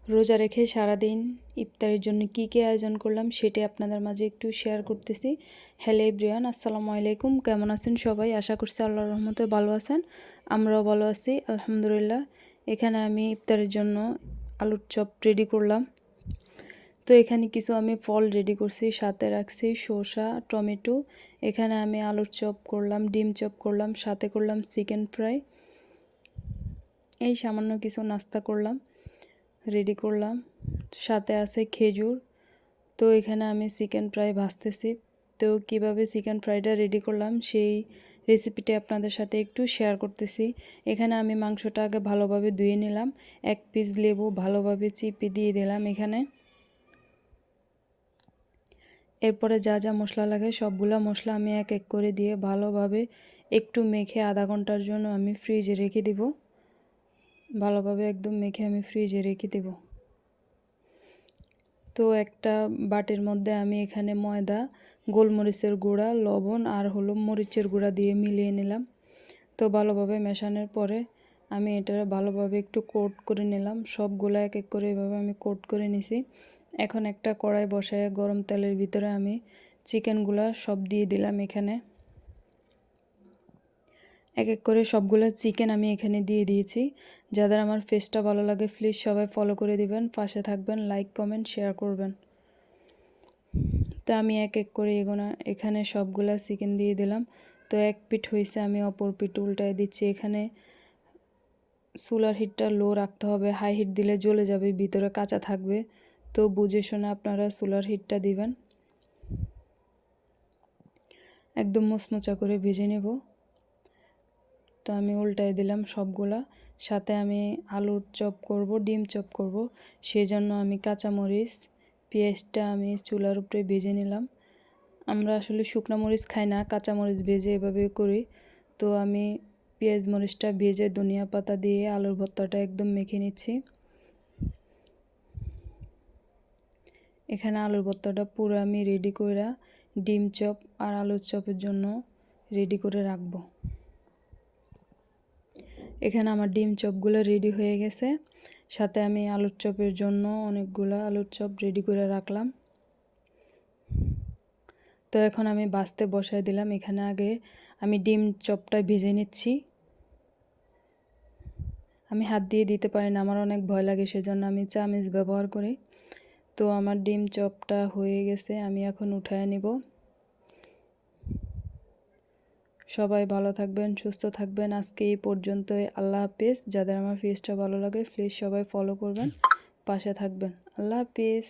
রোজা রেখে সারাদিন ইফতারের জন্য কী আয়োজন করলাম সেটাই আপনাদের মাঝে একটু শেয়ার করতেছি। হ্যালো এভরিওয়ান, আসসালামু আলাইকুম। কেমন আছেন সবাই? আশা করছি আল্লাহর রহমতে ভালো আছেন। আমরাও ভালো আছি আলহামদুলিল্লাহ। এখানে আমি ইফতারের জন্য আলুর চপ রেডি করলাম। তো এখানে কিছু আমি ফল রেডি করছি, সাথে রাখছি শসা, টমেটো। এখানে আমি আলুর চপ করলাম, ডিম চপ করলাম, সাথে করলাম চিকেন ফ্রাই। এই সামান্য কিছু নাস্তা করলাম, রেডি করলাম। সাথে আছে খেজুর। তো এখানে আমি চিকেন ফ্রাই ভাজতেছি। তো কিভাবে চিকেন ফ্রাইটা রেডি করলাম সেই রেসিপিটা আপনাদের সাথে একটু শেয়ার করতেছি। এখানে আমি মাংসটা আগে ভালোভাবে ধুয়ে নিলাম, এক পিস লেবু ভালোভাবে চিপে দিয়ে দিলাম এখানে। এরপরে যা যা মশলা লাগে সবগুলা মশলা আমি এক এক করে দিয়ে ভালোভাবে একটু মেখে আধা ঘন্টার জন্য আমি ফ্রিজে রেখে দেব। ভালোভাবে একদম মেখে আমি ফ্রিজে রেখে দেব। তো একটা বাটির মধ্যে আমি এখানে ময়দা, গোলমরিচের গুঁড়া, লবণ আর হলো মরিচের গুঁড়া দিয়ে মিলিয়ে নিলাম। তো ভালোভাবে মেশানোর পরে আমি এটা ভালোভাবে একটু কোট করে নিলাম। সবগুলো এক এক করে এভাবে আমি কোট করে নিছি। এখন একটা কড়াই বসায় গরম তেলের ভিতরে আমি চিকেনগুলা সব দিয়ে দিলাম এখানে। এক এক করে সবগুলো চিকেন আমি এখানে দিয়ে দিয়েছি। যাদের আমার ফেসটা ভালো লাগে প্লিজ সবাই ফলো করে দিবেন, পাশে থাকবেন, লাইক কমেন্ট শেয়ার করবেন। তো আমি এক এক করে এখানে সবগুলা চিকেন দিয়ে দিলাম। তো এক পিঠ হয়েছে, আমি অপর পিঠ উল্টায় দিচ্ছি। এখানে চুলার হিটটা লো রাখতে হবে, হাই হিট দিলে জ্বলে যাবে, ভিতরে কাঁচা থাকবে। তো বুঝে শুনে আপনারা চুলার হিটটা দিবেন। একদম মুচমুচা করে ভেজে নেব। তো আমি উল্টায় দিলাম সবগুলা। সাথে আমি আলুর চপ করব, ডিম চপ করব, সেজন্য আমি কাঁচামরিচ, পেঁয়াজটা আমি চুলার উপরে ভেজে নিলাম। আমরা আসলে শুকনো মরিচ খাই না, কাঁচামরিচ ভেজে এভাবে করি। তো আমি পেঁয়াজ মরিচটা ভেজে ধনিয়া পাতা দিয়ে আলুর ভর্তাটা একদম মেখে নিচ্ছি। এখানে আলুর ভর্তাটা পুরো আমি রেডি করে ডিম চপ আর আলুর চপের জন্য রেডি করে রাখবো। এখানে আমার ডিম চপগুলো রেডি হয়ে গেছে। সাথে আমি আলুর চপের জন্য অনেকগুলো আলুর চপ রেডি করে রাখলাম। তো এখন আমি ভাজতে বসায় দিলাম। এখানে আগে আমি ডিম চপটা ভেজে নিচ্ছি। আমি হাত দিয়ে দিতে পারি না, আমার অনেক ভয় লাগে, সেজন্য আমি চামচ ব্যবহার করি। তো আমার ডিম চপটা হয়ে গেছে, আমি এখন উঠায় নিব। সবাই ভালো থাকবেন, সুস্থ থাকবেন। আজকে এই পর্যন্তই। আল্লাহ হাফেজ। যাদের আমার ফেসটা ভালো লাগে প্লিজ সবাই ফলো করবেন, পাশে থাকবেন। আল্লাহ হাফেজ।